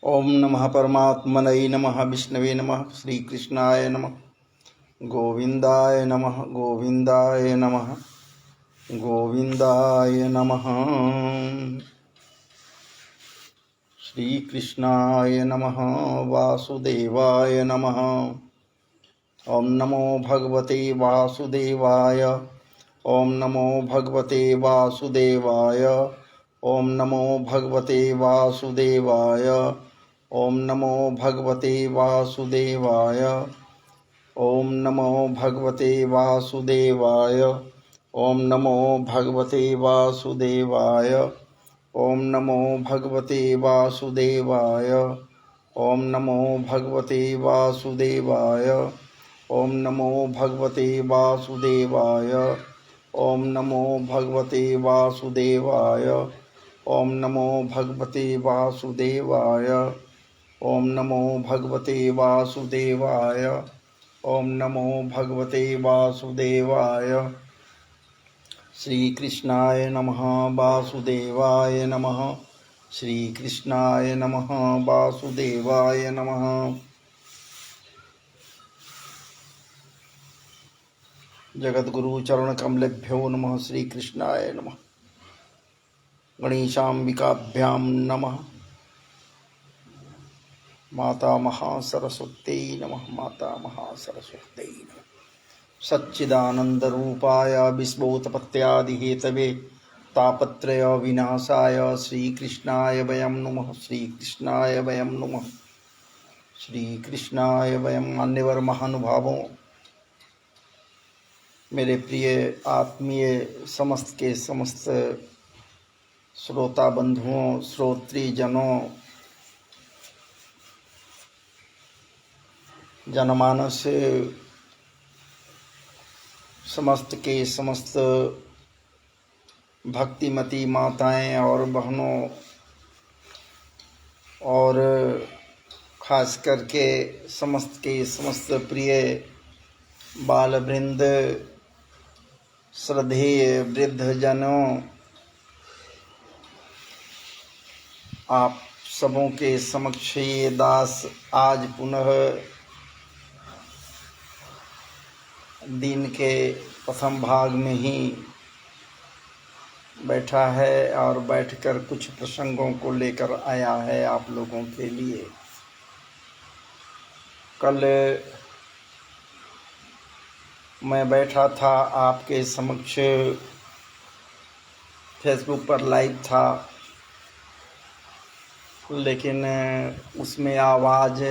ओम नमः परमात्मने नमः विष्णवे नमः श्रीकृष्णाय नमः गोविंदाय नमः गोविंदाय नमः गोविंदाय नमः श्रीकृष्णाय नमः वासुदेवाय नमः। ओम नमो भगवते वासुदेवाय। ओम नमो भगवते वासुदेवाय। ओम नमो भगवते वासुदेवाय। ओम नमो भगवते वासुदेवाय। ओम नमो भगवते वासुदेवाय। ओम नमो भगवते वासुदेवाय। ओम नमो भगवते वासुदेवाय। ओम नमो भगवते वासुदेवाय। ओम नमो भगवते वासुदेवाय। ओम नमो भगवते वासुदेवाय। ओम नमो भगवते वासुदेवाय। ओम नमो भगवते वासुदेवाय। ओम नमो भगवते वासुदेवाय। श्रीकृष्णाय नमः वासुदेवाय नमः। श्रीकृष्णाय नमः वासुदेवाय नमः। जगद्गुरु चरण कमलेभ्यो नमः। श्रीकृष्णाय नमः। गणेशाम्बिकाभ्यां नमः। माता महासरस्वत्यै नमः। माता महासरस्वत्यै नमः। सच्चिदानंद रूपाय विश्वोत्पत्त्यादिहेतवे तापत्रय विनाशाय श्रीकृष्णाय वयं नमः। श्रीकृष्णाय वयं नमः। श्रीकृष्णाय वयं। मान्यवर महानुभावों, मेरे प्रिय आत्मीय समस्त के समस्त श्रोता बंधुओं, श्रोत्री जनों, जनमानस समस्त के समस्त भक्तिमती माताएं और बहनों, और खास करके समस्त के समस्त प्रिय बाल वृंद, श्रद्धेय वृद्ध जनों, आप सबों के समक्ष ये दास आज पुनः दिन के प्रथम भाग में ही बैठा है और बैठकर कुछ प्रसंगों को लेकर आया है आप लोगों के लिए। कल मैं बैठा था आपके समक्ष, फेसबुक पर लाइव था, लेकिन उसमें आवाज़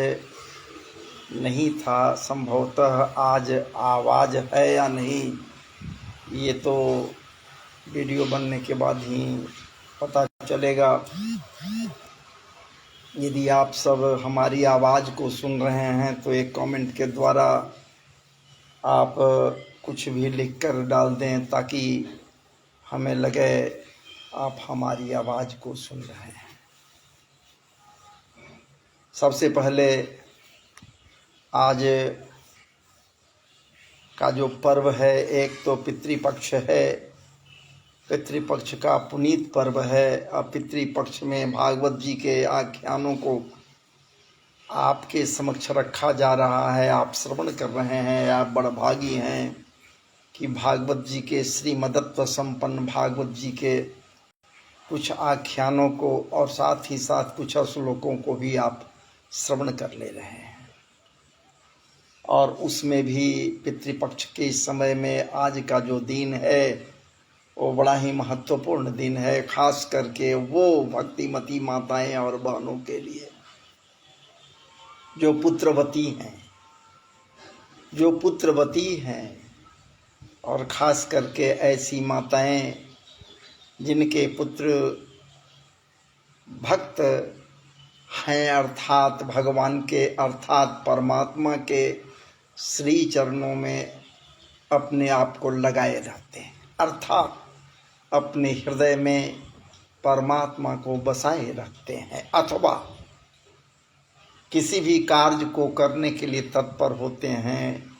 नहीं था। संभवतः आज आवाज़ है या नहीं, ये तो वीडियो बनने के बाद ही पता चलेगा। यदि आप सब हमारी आवाज़ को सुन रहे हैं तो एक कमेंट के द्वारा आप कुछ भी लिखकर डाल दें, ताकि हमें लगे आप हमारी आवाज़ को सुन रहे हैं। सबसे पहले आज का जो पर्व है, एक तो पितृपक्ष है। पितृपक्ष का पुनीत पर्व है। और पितृपक्ष में भागवत जी के आख्यानों को आपके समक्ष रखा जा रहा है। आप श्रवण कर रहे हैं। आप बड़भागी हैं कि भागवत जी के श्रीमदत्व संपन्न भागवत जी के कुछ आख्यानों को और साथ ही साथ कुछ श्लोकों को भी आप श्रवण कर ले रहे हैं। और उसमें भी पितृपक्ष के समय में आज का जो दिन है वो बड़ा ही महत्वपूर्ण दिन है, खास करके वो भक्तिमती माताएं और बहनों के लिए जो पुत्रवती हैं, और खास करके ऐसी माताएं जिनके पुत्र भक्त हैं, अर्थात भगवान के, अर्थात परमात्मा के श्री चरणों में अपने आप को लगाए रहते हैं, अर्थात अपने हृदय में परमात्मा को बसाए रखते हैं, अथवा किसी भी कार्य को करने के लिए तत्पर होते हैं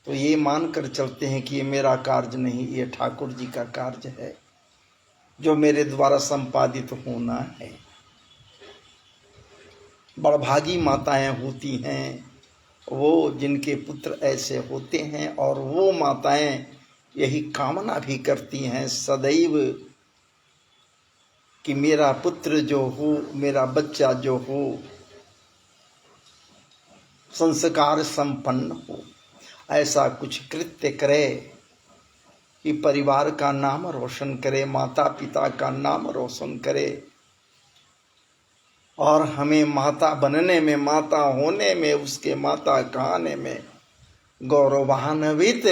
तो ये मानकर चलते हैं कि ये मेरा कार्य नहीं, ये ठाकुर जी का कार्य है जो मेरे द्वारा संपादित होना है। बड़भागी माताएं होती हैं वो जिनके पुत्र ऐसे होते हैं, और वो माताएं यही कामना भी करती हैं सदैव कि मेरा पुत्र जो हो, मेरा बच्चा जो हो, संस्कार संपन्न हो, ऐसा कुछ कृत्य करे कि परिवार का नाम रोशन करे, माता पिता का नाम रोशन करे, और हमें माता बनने में, माता होने में, उसके माता कहने में गौरवान्वित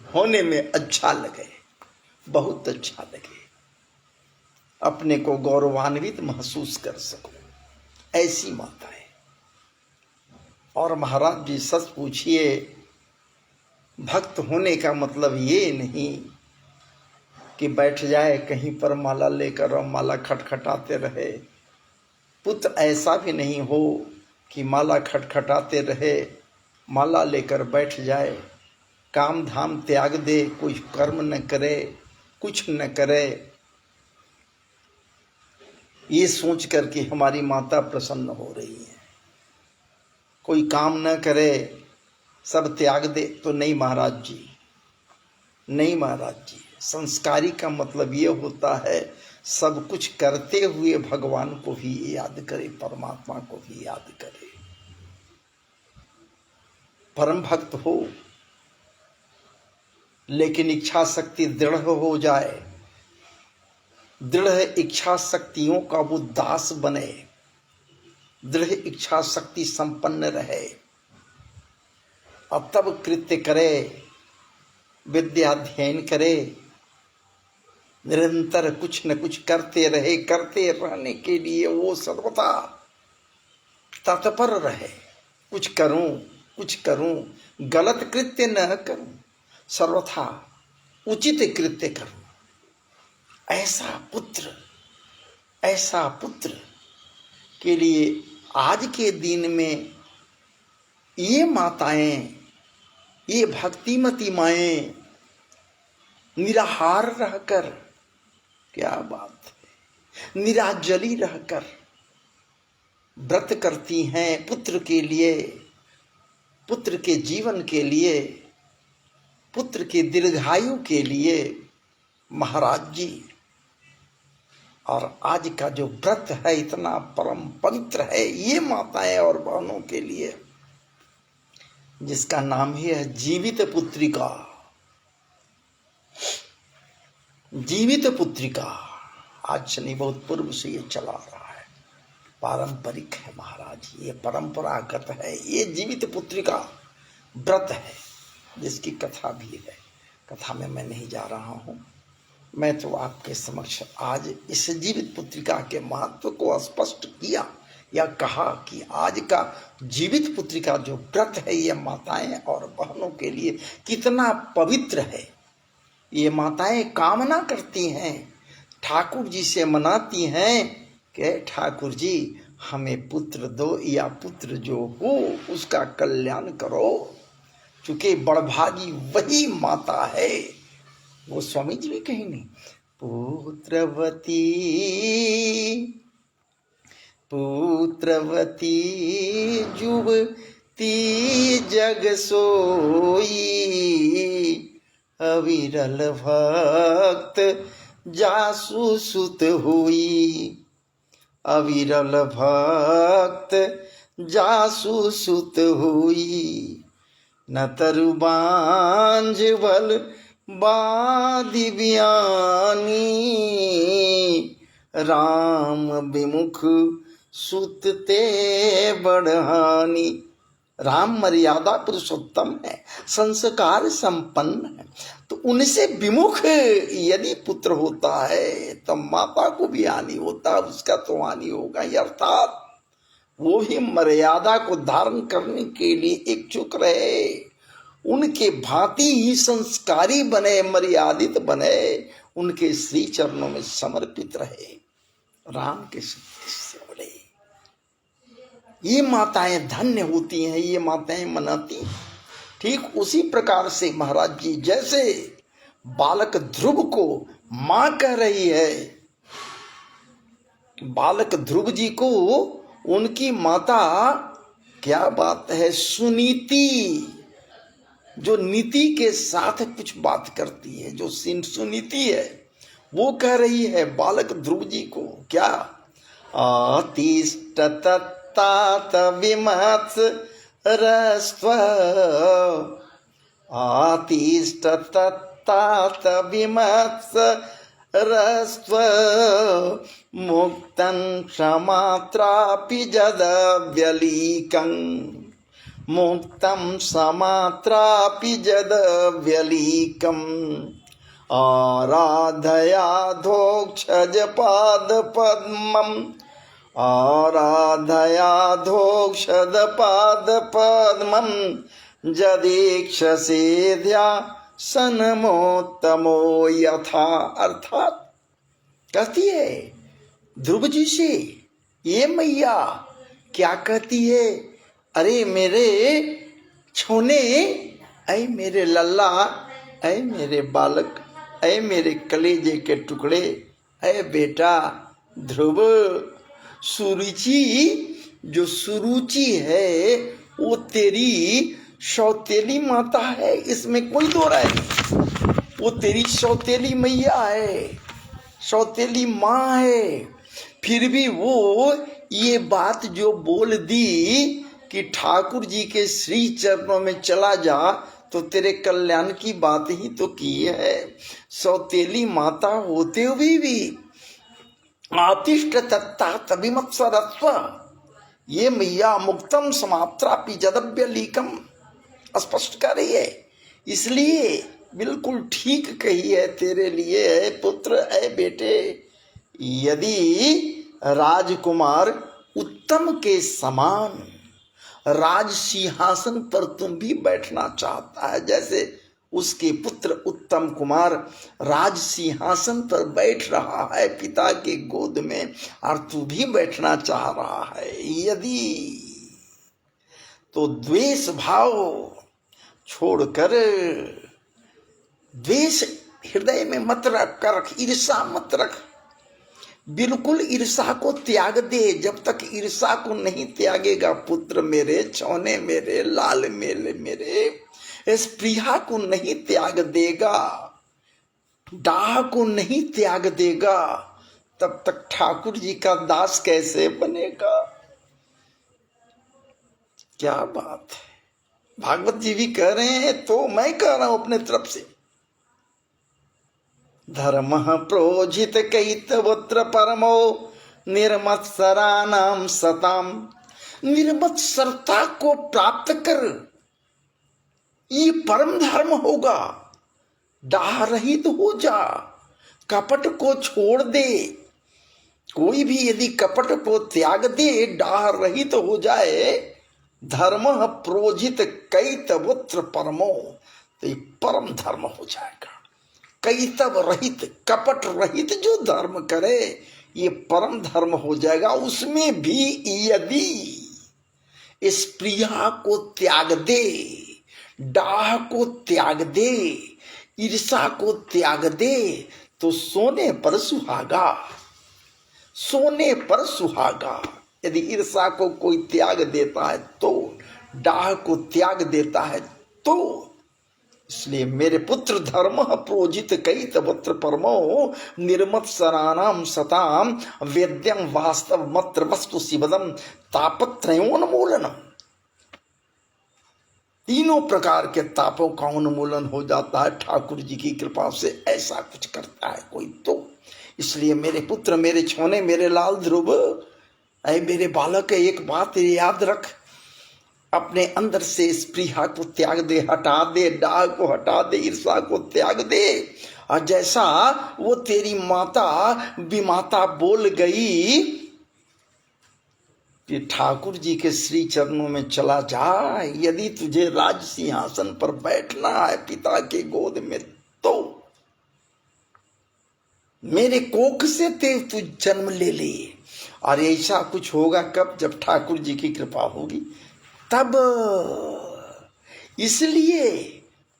होने में अच्छा लगे, बहुत अच्छा लगे, अपने को गौरवान्वित महसूस कर सको, ऐसी माता है। और महाराज जी सच पूछिए, भक्त होने का मतलब ये नहीं कि बैठ जाए कहीं पर माला लेकर और माला खटखटाते रहे। पुत्र ऐसा भी नहीं हो कि माला खटखटाते रहे, माला लेकर बैठ जाए, काम धाम त्याग दे, कोई कर्म न करे, कुछ न करे, ये सोच कर कि हमारी माता प्रसन्न हो रही है, कोई काम न करे, सब त्याग दे, तो नहीं महाराज जी, नहीं महाराज जी। संस्कारी का मतलब ये होता है सब कुछ करते हुए भगवान को भी याद करे, परमात्मा को भी याद करे। परम भक्त हो लेकिन इच्छा शक्ति दृढ़ हो जाए, दृढ़ इच्छा शक्तियों का वो दास बने, दृढ़ इच्छा शक्ति संपन्न रहे, और तब कृत्य करे, विद्या अध्ययन करे, निरंतर कुछ न कुछ करते रहे, करते रहने के लिए वो सर्वथा तत्पर रहे। कुछ करूं, कुछ करूं, गलत कृत्य न करूं, सर्वथा उचित कृत्य करूं। ऐसा पुत्र के लिए आज के दिन में ये माताएं, ये भक्तिमती माएं निराहार रहकर, क्या बात है, निराजली रहकर व्रत करती हैं पुत्र के लिए, पुत्र के जीवन के लिए, पुत्र के दीर्घायु के लिए महाराज जी। और आज का जो व्रत है इतना परम पवित्र है ये माताएं और बहनों के लिए, जिसका नाम ही है जीवित पुत्रिका। जीवित पुत्रिका आज से नहीं, बहुत पूर्व से ये चला रहा है, पारंपरिक है महाराज, ये परंपरागत है, ये जीवित पुत्रिका व्रत है जिसकी कथा भी है। कथा में मैं नहीं जा रहा हूं, मैं तो आपके समक्ष आज इस जीवित पुत्रिका के महत्व को स्पष्ट किया या कहा कि आज का जीवित पुत्रिका जो व्रत है ये माताएं और बहनों के लिए कितना पवित्र है। ये माताएं कामना करती हैं, ठाकुर जी से मनाती हैं कि ठाकुर जी हमें पुत्र दो, या पुत्र जो हो उसका कल्याण करो, चूंकि बड़भागी वही माता है। वो स्वामी जी भी कहीं नहीं, पुत्रवती पुत्रवती जुवती जग सोई, अविरल भक्त जासु सुत हुई, अविरल भक्त जासु सुत हुई, न तरुबांझ बल बादि बियानी, राम विमुख सुत ते बढ़ानी। राम मर्यादा पुरुषोत्तम है, संस्कार संपन्न है, तो उनसे विमुख यदि पुत्र होता है तो माता को भी हानि होता है, उसका तो हानि होगा ही। अर्थात वो भी मर्यादा को धारण करने के लिए इच्छुक रहे, उनके भांति ही संस्कारी बने, मर्यादित बने, उनके श्री चरणों में समर्पित रहे, राम के से बड़े। ये माताएं धन्य होती हैं, ये माताएं मनाती हैं। ठीक उसी प्रकार से महाराज जी जैसे बालक ध्रुव को मां कह रही है बालक ध्रुव जी को उनकी माता, क्या बात है, सुनीति, जो नीति के साथ कुछ बात करती है, जो सुनीति है, वो कह रही है बालक ध्रुव जी को, क्या, आतिष्ठ तत्तात विमत्स रस्व, आतिष्ठ तत्तात विमत्स रस्व, मुक्तं क्षमात्रापि जदव्यलीकं, मुक्तं समात्रापि जदव्यलीकम्, आराधयाधोक्षज पादपद्मम्, आराधयाधोक्षज पादपद्मम्, जदीक्षसेध्या सनमोत्तमो यथा। अर्थात कहती है ध्रुव जी से, ये मैया क्या कहती है, अरे मेरे छोने, ऐ मेरे लल्ला, ऐ मेरे बालक, ऐ मेरे कलेजे के टुकड़े, ऐ बेटा ध्रुव, सुरुचि, जो सुरुचि है वो तेरी सौतेली माता है, इसमें कोई दो राय नहीं। वो तेरी सौतेली मैया है, सौतेली माँ है। फिर भी वो ये बात जो बोल दी कि ठाकुर जी के श्री चरणों में चला जा तो तेरे कल्याण की बात ही तो की है। सौतेली माता होते हुए भी आतिष्ठ तत्ता तभिमत्सरत्व, ये मैया मुक्तम समात्रापि जदव्यलीकम स्पष्ट कर रही है। इसलिए बिल्कुल ठीक कही है तेरे लिए, है पुत्र, है बेटे, यदि राजकुमार उत्तम के समान राज सिंहासन पर तुम भी बैठना चाहता है, जैसे उसके पुत्र उत्तम कुमार राज सिंहासन पर बैठ रहा है पिता के गोद में, और तू भी बैठना चाह रहा है, यदि तो द्वेष भाव छोड़कर, द्वेष हृदय में मत रख कर, ईर्षा मत रख, बिल्कुल ईर्षा को त्याग दे। जब तक ईर्षा को नहीं त्यागेगा पुत्र मेरे, छौने मेरे, लाल मेरे, इस प्रिया को नहीं त्याग देगा, डाह को नहीं त्याग देगा, तब तक ठाकुर जी का दास कैसे बनेगा। क्या बात है, भागवत जी भी कह रहे हैं तो मैं कह रहा हूं अपने तरफ से। धर्म प्रोजित कैतवत्र परमो निर्मत्सराणाम सताम, निर्मत्सरता को प्राप्त कर, ये परम धर्म होगा। डाह रहित हो जा, कपट को छोड़ दे, कोई भी यदि कपट को त्याग दे, डाह रहित हो जाए, धर्म प्रोजित कैतवत्र परमो, तो ये परम धर्म हो जाएगा। कैतव रहित, कपट रहित जो धर्म करे ये परम धर्म हो जाएगा। उसमें भी यदि इस प्रिया को त्याग दे, डाह को त्याग दे, ईर्षा को त्याग दे, तो सोने पर सुहागा, सोने पर सुहागा। यदि ईर्षा को कोई त्याग देता है तो, डाह को त्याग देता है तो, इसलिए मेरे पुत्र धर्म प्रोजित कैतवत्र परमो निर्मत्सराणाम सताम, वेद्यम वास्तव मत्र वस्तु शिवदम तापत्रयोन्मूलनम। तीनों प्रकार के तापों का उन्मूलन हो जाता है ठाकुर जी की कृपा से, ऐसा कुछ करता है कोई तो। इसलिए मेरे पुत्र, मेरे छोने, मेरे लाल ध्रुव, ऐ मेरे बालक, एक बात याद रख, अपने अंदर से स्पृहा को त्याग दे, हटा दे, डाह को हटा दे, ईर्षा को त्याग दे। और जैसा वो तेरी माता विमाता बोल गई कि ठाकुर जी के श्री चरणों में चला जा, यदि तुझे राज सिंहासन पर बैठना है पिता के गोद में, तो मेरे कोख से तू जन्म ले ले। और ऐसा कुछ होगा कब, जब ठाकुर जी की कृपा होगी तब। इसलिए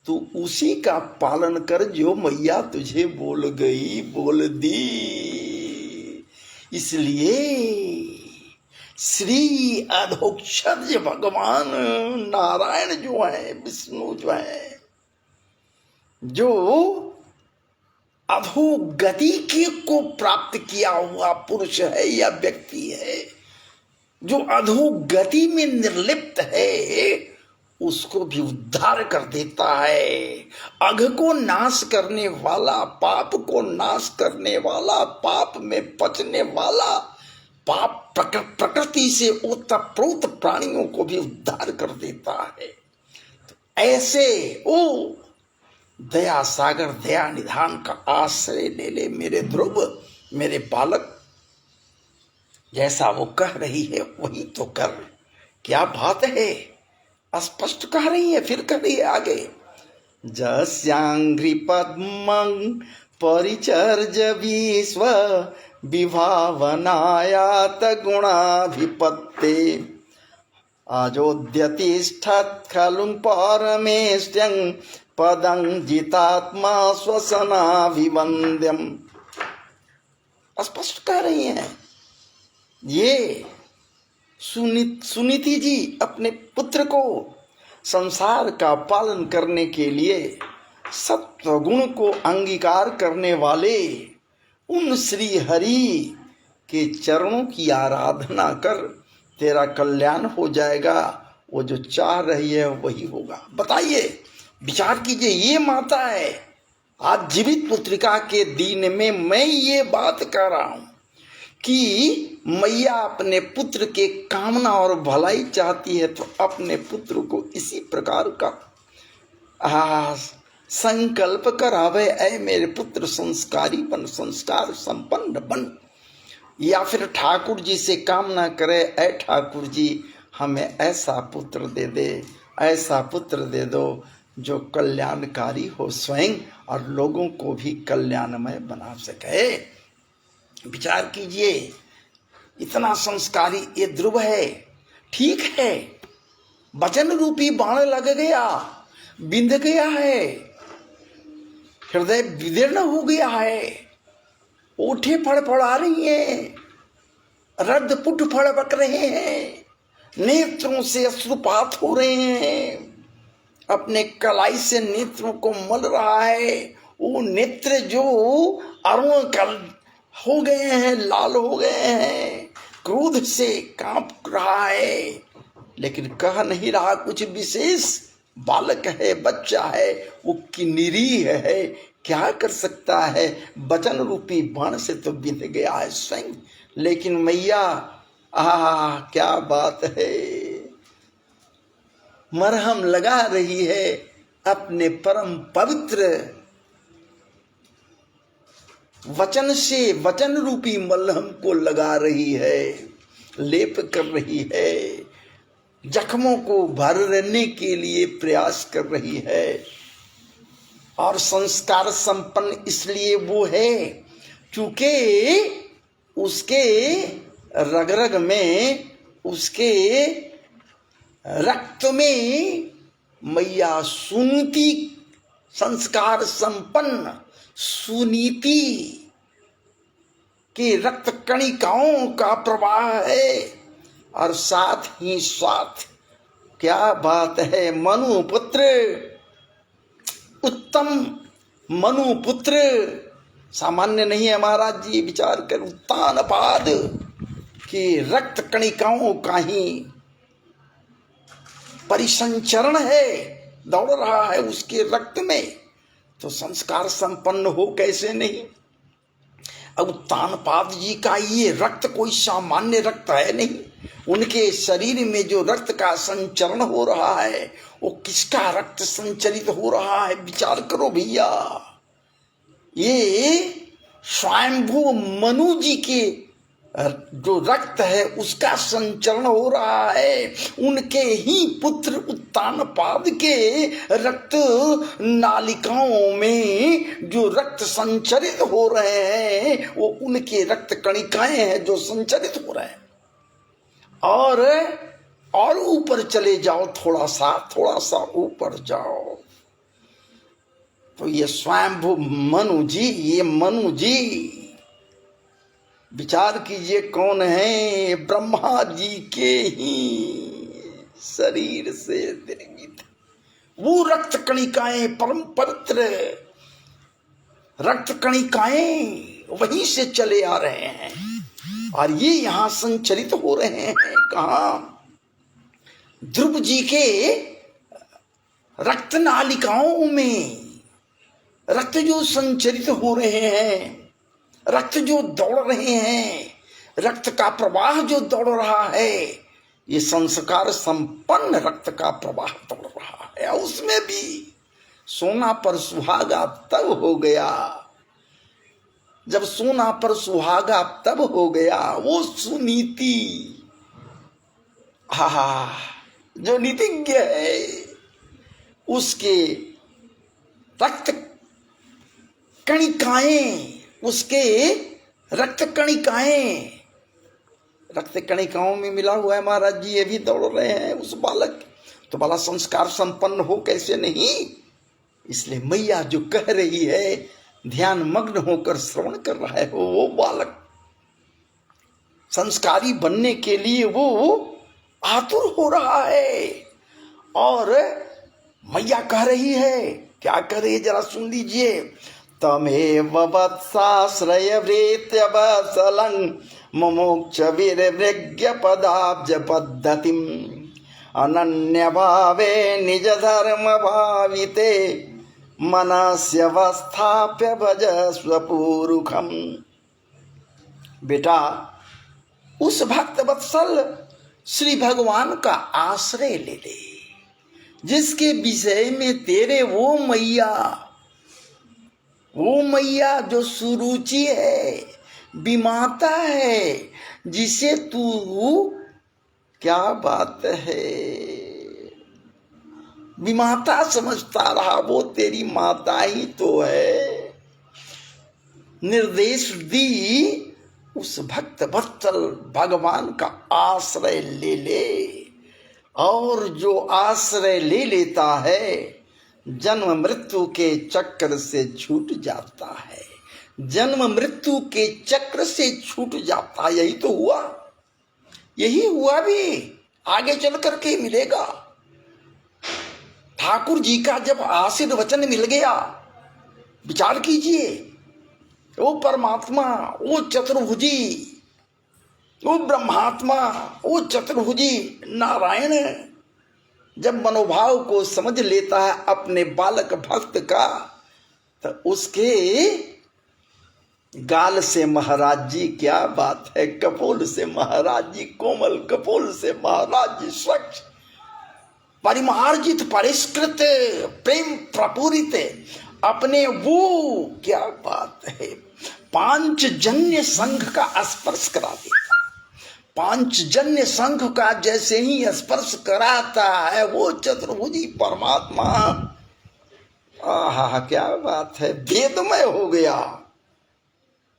तू उसी का पालन कर जो मैया तुझे बोल गई, बोल दी। इसलिए श्री अधोक्षज भगवान नारायण जो है, विष्णु जो है, जो अधोगति के को प्राप्त किया हुआ पुरुष है या व्यक्ति है, जो अधोगति में निर्लिप्त है, उसको भी उद्धार कर देता है। अघ को नाश करने वाला, पाप को नाश करने वाला, पाप में पचने वाला, पाप प्रकृति से ओतप्रोत प्राणियों को भी उद्धार कर देता है। तो ऐसे ओ दया सागर, दया निधान का आश्रय ले ले मेरे ध्रुव, मेरे बालक। जैसा वो कह रही है वही तो कर। क्या बात है, स्पष्ट कह रही है, फिर कह रही है आगे, जस्यांघ्रि पद्मं परिचर्ज विश्व विभावनायात गुणाधिपत्ते अजोद्यतिष्ठत् खलु परमेष्ट्यं पदं जितात्मा श्वसनाभिवन्द्यम्। स्पष्ट कह रही हैं ये सुनीति जी अपने पुत्र को संसार का पालन करने के लिए सत्व गुण को अंगीकार करने वाले उन श्री हरि के चरणों की आराधना कर, तेरा कल्याण हो जाएगा। वो जो चाह रही है वही होगा। बताइए, विचार कीजिए, ये माता है आज जीवित पुत्रिका के दीन में मैं ये बात कर रहा हूं कि मैया अपने पुत्र के कामना और भलाई चाहती है, तो अपने पुत्र को इसी प्रकार का संकल्प करावे, ऐ मेरे पुत्र संस्कारी बन, संस्कार संपन्न बन। या फिर ठाकुर जी से कामना करे, ऐ ठाकुर जी हमें ऐसा पुत्र दे दे, ऐसा पुत्र दे दो जो कल्याणकारी हो स्वयं और लोगों को भी कल्याणमय बना सके। विचार कीजिए, इतना संस्कारी ये ध्रुव है। ठीक है, वचन रूपी बाण लग गया, बिंध गया है, हृदय विदीर्ण हो गया है, ओठे फड़फड़ा रही हैं, रद पुट फड़बक रहे हैं, नेत्रों से अश्रुपात हो रहे हैं, अपने कलाई से नेत्रों को मल रहा है। वो नेत्र जो अरुण कल हो गए हैं, लाल हो गए हैं, क्रोध से कांप रहा है, लेकिन कह नहीं रहा कुछ विशेष। बालक है, बच्चा है, वो निरीह है, क्या कर सकता है। वचन रूपी बाण से तो बिंध गया है स्वयं। लेकिन मैया क्या बात है, मरहम लगा रही है अपने परम पवित्र वचन से, वचन रूपी मलहम को लगा रही है, लेप कर रही है, जख्मों को भरने के लिए प्रयास कर रही है। और संस्कार संपन्न इसलिए वो है क्योंकि उसके रग रग में, उसके रक्त में मैया सुनीति, संस्कार संपन्न सुनीति के रक्त कणिकाओं का प्रवाह है। और साथ ही साथ क्या बात है, मनुपुत्र, उत्तम मनुपुत्र सामान्य नहीं है महाराज जी। विचार कर, उत्तानपाद के रक्त कणिकाओं का ही परिसंचरण है, दौड़ रहा है उसके रक्त में, तो संस्कार संपन्न हो कैसे नहीं। अब उत्तानपाद जी का ये रक्त कोई सामान्य रक्त है नहीं। उनके शरीर में जो रक्त का संचरण हो रहा है, वो किसका रक्त संचरित हो रहा है, विचार करो भैया। ये स्वयंभू मनु जी के जो रक्त है उसका संचरण हो रहा है। उनके ही पुत्र उत्तानपाद के रक्त नालिकाओं में जो रक्त संचरित हो रहे हैं, वो उनके रक्त कणिकाएं हैं जो संचरित हो रहे हैं। और ऊपर चले जाओ, थोड़ा सा ऊपर जाओ, तो ये स्वयंभू मनु जी, ये मनु जी विचार कीजिए कौन है, ब्रह्मा जी के ही शरीर से निर्मित वो रक्त कणिकाएं, परम पवित्र रक्त कणिकाएं वहीं से चले आ रहे हैं और ये यहां संचरित हो रहे हैं। कहा? ध्रुव जी के रक्त नालिकाओं में रक्त जो संचरित हो रहे हैं, रक्त जो दौड़ रहे हैं, रक्त का प्रवाह जो दौड़ रहा है, ये संस्कार संपन्न रक्त का प्रवाह दौड़ रहा है। उसमें भी सोना पर सुहागा तब हो गया जब सोना पर सुहागा तब हो गया वो सुनीति, हा जो नीतिज्ञ है उसके रक्त कणिकाएं, उसके रक्त कणिकाएं रक्त कणिकाओं में मिला हुआ है महाराज जी, ये भी दौड़ रहे हैं। उस बालक तो बड़ा संस्कार संपन्न हो कैसे नहीं। इसलिए मैया जो कह रही है, ध्यान मग्न होकर श्रवण कर रहा है, वो बालक संस्कारी बनने के लिए वो आतुर हो रहा है। और मैया कह रही है, क्या कह रही है जरा सुन लीजिए। तमेव वत्साश्रय वृत्य वत्सलं मुमुक्ष वीरवृज्ञ पदाब्ज पद्धतिम अनन्य भावे निज धर्म भाविते मनस्य वस्थाप्य भज स्वपुरुखम। बेटा, उस भक्त वत्सल श्री भगवान का आश्रय ले ले, जिसके विषय में तेरे वो मैया जो सुरुचि है, विमाता है, जिसे तू, क्या बात है, विमाता समझता रहा, वो तेरी माता ही तो है। निर्देश दी, उस भक्त वत्सल भगवान का आश्रय ले ले। और जो आश्रय ले लेता है जन्म मृत्यु के चक्र से छूट जाता है, जन्म मृत्यु के चक्र से छूट जाता। यही तो हुआ, यही हुआ भी आगे चल करके मिलेगा। ठाकुर जी का जब आशीर्वचन मिल गया, विचार कीजिए, वो परमात्मा, वो चतुर्भुजी, वो ब्रह्मात्मा, वो चतुर्भुजी नारायण जब मनोभाव को समझ लेता है अपने बालक भक्त का, तो उसके गाल से महाराज जी, क्या बात है, कपोल से महाराज जी, कोमल कपोल से महाराज जी स्वच्छ परिमार्जित परिष्कृत प्रेम प्रपूरित अपने वो, क्या बात है, पांचजन्य संघ का स्पर्श करा देता। पांचजन्य संघ का जैसे ही स्पर्श कराता है वो चतुर्भुजी परमात्मा, आहा क्या बात है, वेदमय हो गया,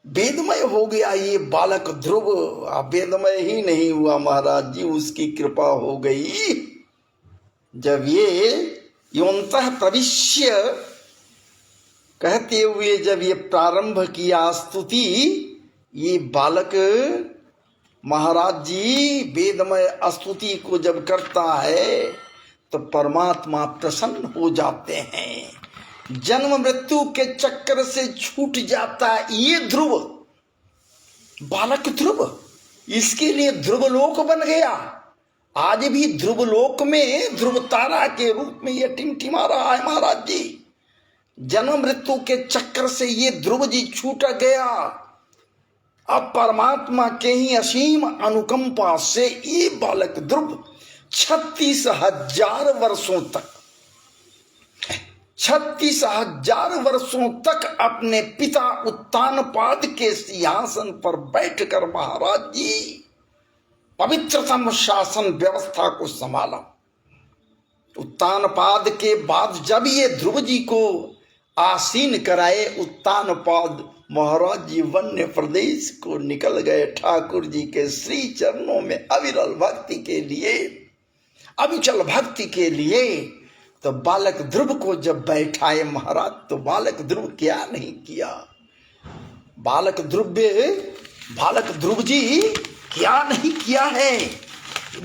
वेदमय हो गया ये बालक ध्रुव। वेदमय ही नहीं हुआ महाराज जी, उसकी कृपा हो गई जब ये योन्तः प्रविश्य कहते हुए जब ये प्रारंभ किया स्तुति, ये बालक महाराज जी वेदमय स्तुति को जब करता है तो परमात्मा प्रसन्न हो जाते हैं, जन्म मृत्यु के चक्कर से छूट जाता है ये ध्रुव, बालक ध्रुव। इसके लिए ध्रुवलोक बन गया। आज भी ध्रुवलोक में ध्रुव तारा के रूप में ये टिमटिमा रहा है महाराज जी। जन्म मृत्यु के चक्कर से ये ध्रुव जी छूट गया। अब परमात्मा के ही असीम अनुकंपा से ये बालक ध्रुव 36,000 वर्षों तक, 36,000 वर्षों तक अपने पिता उत्तानपाद के सिंहासन पर बैठकर महाराज जी पवित्रतम शासन व्यवस्था को संभाला। उत्तानपाद के बाद जब ये ध्रुव जी को आसीन कराए, उत्तानपाद महाराज जी वन्य प्रदेश को निकल गए ठाकुर जी के श्री चरणों में अविरल भक्ति के लिए, अविचल भक्ति के लिए। तो बालक ध्रुव को जब बैठाए महाराज, तो बालक ध्रुव क्या नहीं किया। बालक ध्रुव बालक ध्रुव जी क्या नहीं किया है,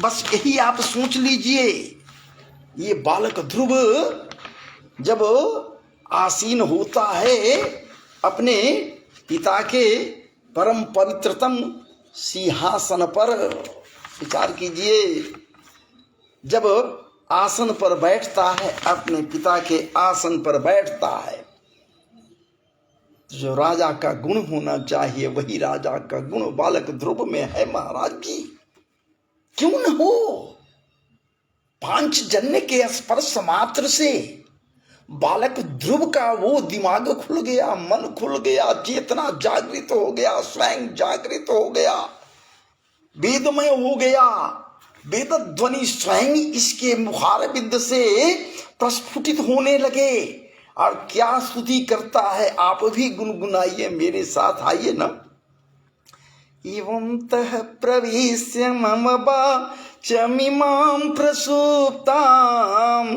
बस यही आप सोच लीजिए। ये बालक ध्रुव जब आसीन होता है अपने पिता के परम पवित्रतम सिंहासन पर, विचार कीजिए, जब आसन पर बैठता है, अपने पिता के आसन पर बैठता है, जो राजा का गुण होना चाहिए वही राजा का गुण बालक ध्रुव में है महाराज जी। क्यों न हो, पांचजन्य के स्पर्श मात्र से बालक ध्रुव का वो दिमाग खुल गया, मन खुल गया, चेतना जागृत हो गया, स्वयं जागृत हो गया, वेदमय हो गया। वेद ध्वनि स्वयं इसके मुखारबिंद से प्रस्फुटित होने लगे। और क्या स्तुति करता है, आप भी गुनगुनाइए मेरे साथ, आइए ना। एवंतः प्रविश्य मम वाचमिमां प्रसुप्ताम्,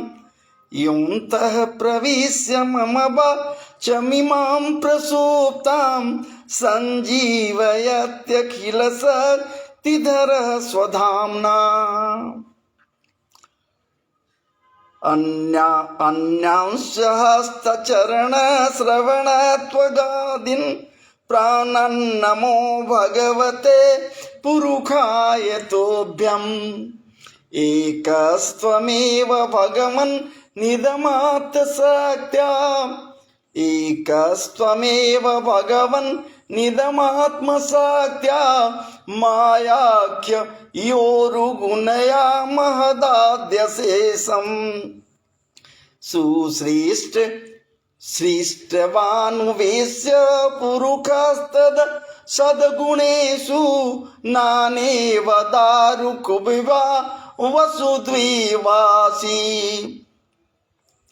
एवंतः प्रविश्य मम वाचमिमां प्रसुप्ताम्, संजीवयत्यखिल शक्तिधरः स्वधाम्ना। अन्यांशहस्तचरण श्रवण त्वगादीन् प्राणन्नमो भगवते पुरुषाय तोभ्यम्। एकस्त्वमेव भगवन् निदमात्मशक्त्या, एकस्त्वमेव भगवन् निदमात्मशक्त्या, मायाख्य योरुगुणया महदाद्यशेषम्। सुसृष्ट सृष्टवानुवेश्य पुरुषस्तद सद्गुणेषु नानेव दारुकुविवा वसुद्विवासी।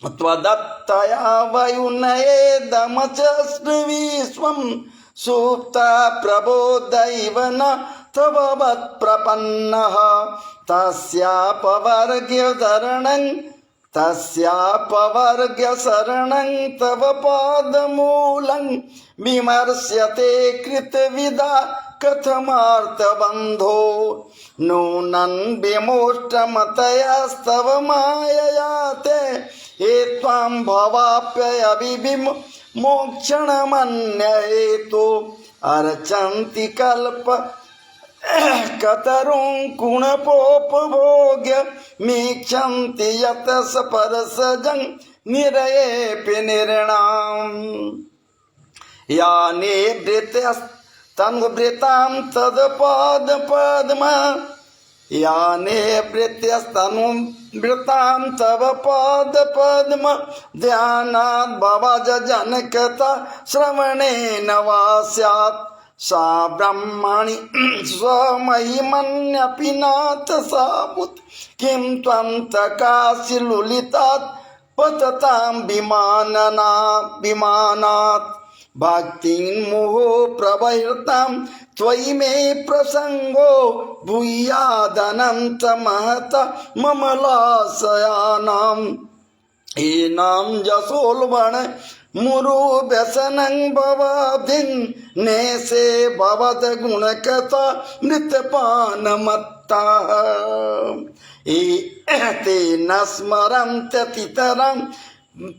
त्वदत्तया वयुनयेदमचस्विश्वं सुप्ता प्रबोधैव न तव वत्प्रपन्नः। तस्यापवर्ग्यशरणं तव पादमूलं विमर्श्यते कृतविदा कथमार्तबन्धो। नूनं विमोष्टमतयस्तव माययाते हे त्वां भवाप्ययविमोक्षणमन्यहेतो। अर्चन्ति कल्प कतरुं कुणपोपभोग्य मीक्षन्ति यतस परसजं निरयेऽपि निर्णाम्। याने भृत्यस्तनुभृतां तदपादपद्म, याने भृत्यस्तनुभृतां तव पादपद्म, ध्यानात् भवजनकथा श्रवणेन वा स्यात्। सा ब्रह्मणि स्वमहिमन्यपि नाथ साबुत्, किं त्वं तकासि लुलितात् पततां विमानात्। भक्तिं मोहो प्रवहृतां त्वयि मे प्रसंगो, भूयादनन्त महत मम लाशयानाम्। एनां जसोल्बण मुरु व्यसनं भवाब्धिं, नेसे भवद गुणकथा मृतपानमत्ताः। ते न स्मरन्त्यतितरं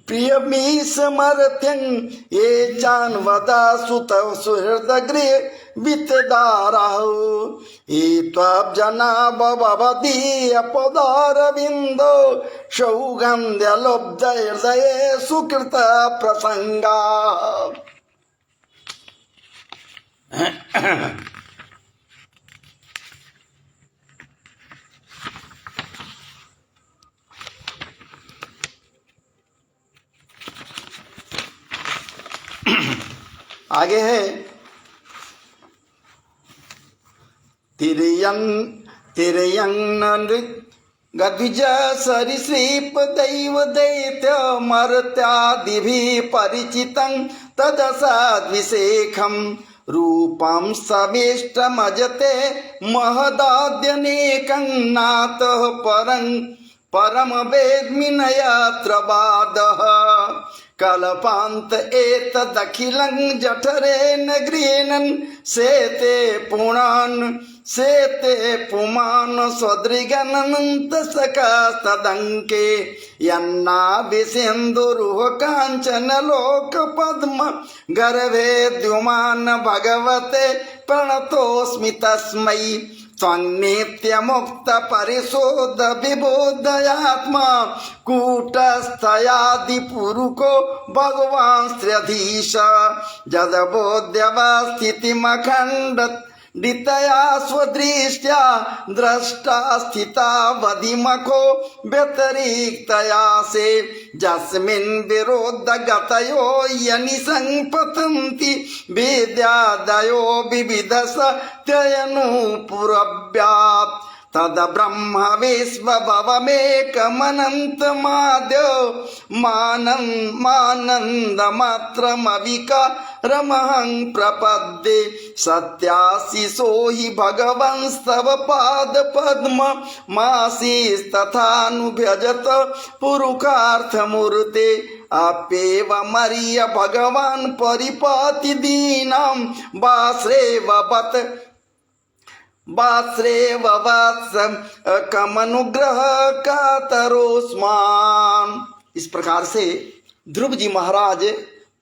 प्रियमीशमर्थ्यं, ये चान्वदासु तव सुहृदगृहे वित्तदाराः। ये त्वब्जना भवदीयपदारविन्दो, सौगन्ध्यलब्धहृदये सुकृत प्रसंगा। आगे है तिरयं गद्विज सरीसृप दैव दैत्य मर्त्यादिभिः परिचितं तदसद्विशेखं। रूपं सवेष्टमजते महदाद्यनेकं, नातः परं वेद्मि न यत्र बाधः। कल्पान्त एतदखिलं जठरेण गृह्णन् शेते पुमान् स्वदृगनन्तसकास्तदङ्के यन्नाभिसिन्धुरुह काञ्चनलोकपद्म गर्भे द्युमान् भगवते प्रणतोऽस्मि तस्मै त्वन्नित्यमुक्त परिशोध विबोधयात्मा कूटस्थयादिपुरुको भगवान् श्रीधीश जदबोध्यवस्थितिमखण्डितया स्वदृष्ट्या द्रष्टा स्थिता वधिमको व्यतिरिक्तया से जस्मिन् विरोधगतयो यनिसंपतन्ति विद्यादयो विविधसत्ययनुपुरव्यात् तद ब्रह्म विश्वभवमेकमनन्तमाद्यमानन्दमात्रमविकारमहं प्रपद्ये सत्याशिषो हि भगवंस्तव पादपद्म मासीस्तथानुभजत पुरुषार्थमूर्ते अप्येवमर्य भगवान् परिपाति दीनां वात्रेव वात्सं कमनुग्रह कातरोस्मान्। इस प्रकार से ध्रुव जी महाराज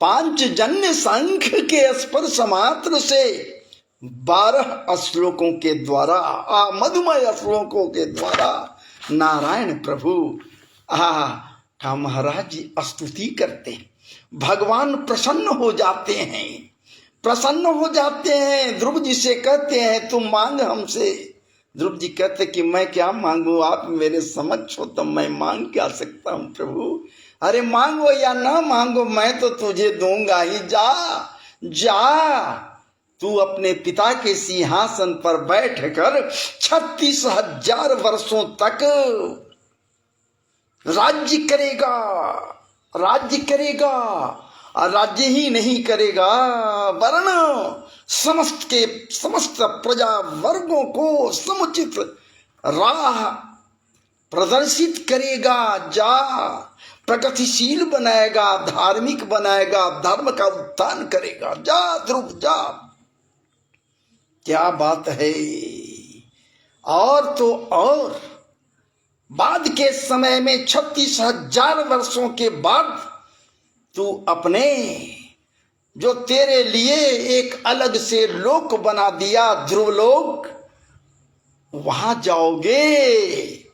पांचजन्य शंख के स्पर्श मात्र से 12 श्लोकों के द्वारा मधुमय श्लोकों के द्वारा नारायण प्रभु का महाराज जी स्तुति करते हैं। भगवान प्रसन्न हो जाते हैं। ध्रुव जी से कहते हैं तुम मांग हमसे। ध्रुव जी कहते कि मैं क्या मांगू, आप मेरे समक्ष हो तो मैं मांग क्या सकता हूँ प्रभु। अरे मांगो या ना मांगो मैं तो तुझे दूंगा ही। जा तू अपने पिता के सिंहासन पर बैठकर 36,000 वर्षों तक राज्य करेगा और राज्य ही नहीं करेगा वरन समस्त प्रजा वर्गों को समुचित राह प्रदर्शित करेगा। जा प्रगतिशील बनाएगा, धार्मिक बनाएगा, धर्म का उत्थान करेगा। जा ध्रुव जा। क्या बात है। और तो और बाद के समय में 36,000 वर्षों के बाद तू अपने जो तेरे लिए एक अलग से लोक बना दिया ध्रुव लोक, वहां जाओगे।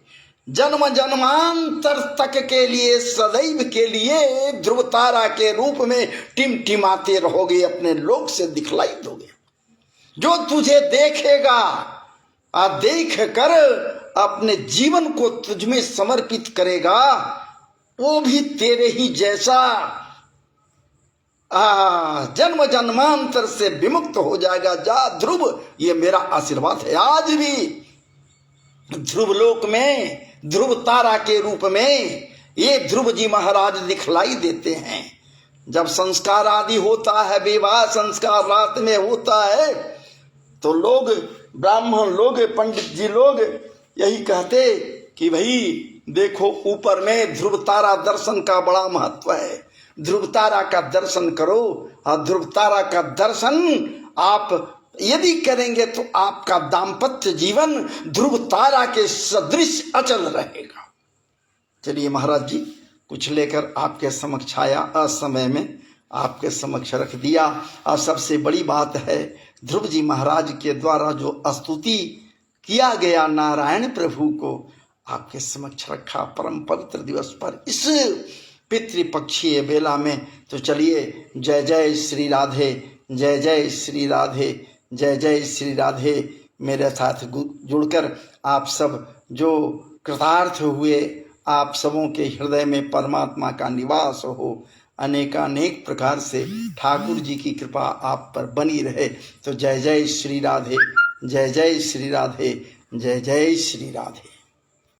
जन्म जन्मांतर तक के लिए सदैव के लिए ध्रुव तारा के रूप में टिमटिमाते रहोगे, अपने लोक से दिखलाई दोगे। जो तुझे देखेगा और देख कर अपने जीवन को तुझ में समर्पित करेगा वो भी तेरे ही जैसा जन्म जन्मांतर से विमुक्त हो जाएगा। जा ध्रुव, ये मेरा आशीर्वाद है। आज भी ध्रुव लोक में ध्रुव तारा के रूप में ये ध्रुव जी महाराज दिखलाई देते हैं। जब संस्कार आदि होता है, विवाह संस्कार रात में होता है, तो लोग ब्राह्मण लोग पंडित जी लोग यही कहते कि भाई देखो ऊपर में ध्रुव तारा दर्शन का बड़ा महत्व है। ध्रुव तारा का दर्शन करो और ध्रुव तारा का दर्शन आप यदि करेंगे तो आपका दाम्पत्य जीवन ध्रुव तारा के सदृश अचल रहेगा। चलिए महाराज जी कुछ लेकर आपके समक्ष आया, असमय में आपके समक्ष रख दिया। और सबसे बड़ी बात है ध्रुव जी महाराज के द्वारा जो स्तुति किया गया नारायण प्रभु को आपके समक्ष रखा परम पवित्र दिवस पर इस पितृपक्षीय बेला में। तो चलिए जय जय श्री राधे, जय जय श्री राधे, जय जय श्री राधे। मेरे साथ जुड़कर आप सब जो कृतार्थ हुए, आप सबों के हृदय में परमात्मा का निवास हो, अनेकानेक प्रकार से ठाकुर जी की कृपा आप पर बनी रहे। तो जय जय श्री राधे, जय जय श्री राधे, जय जय श्री राधे।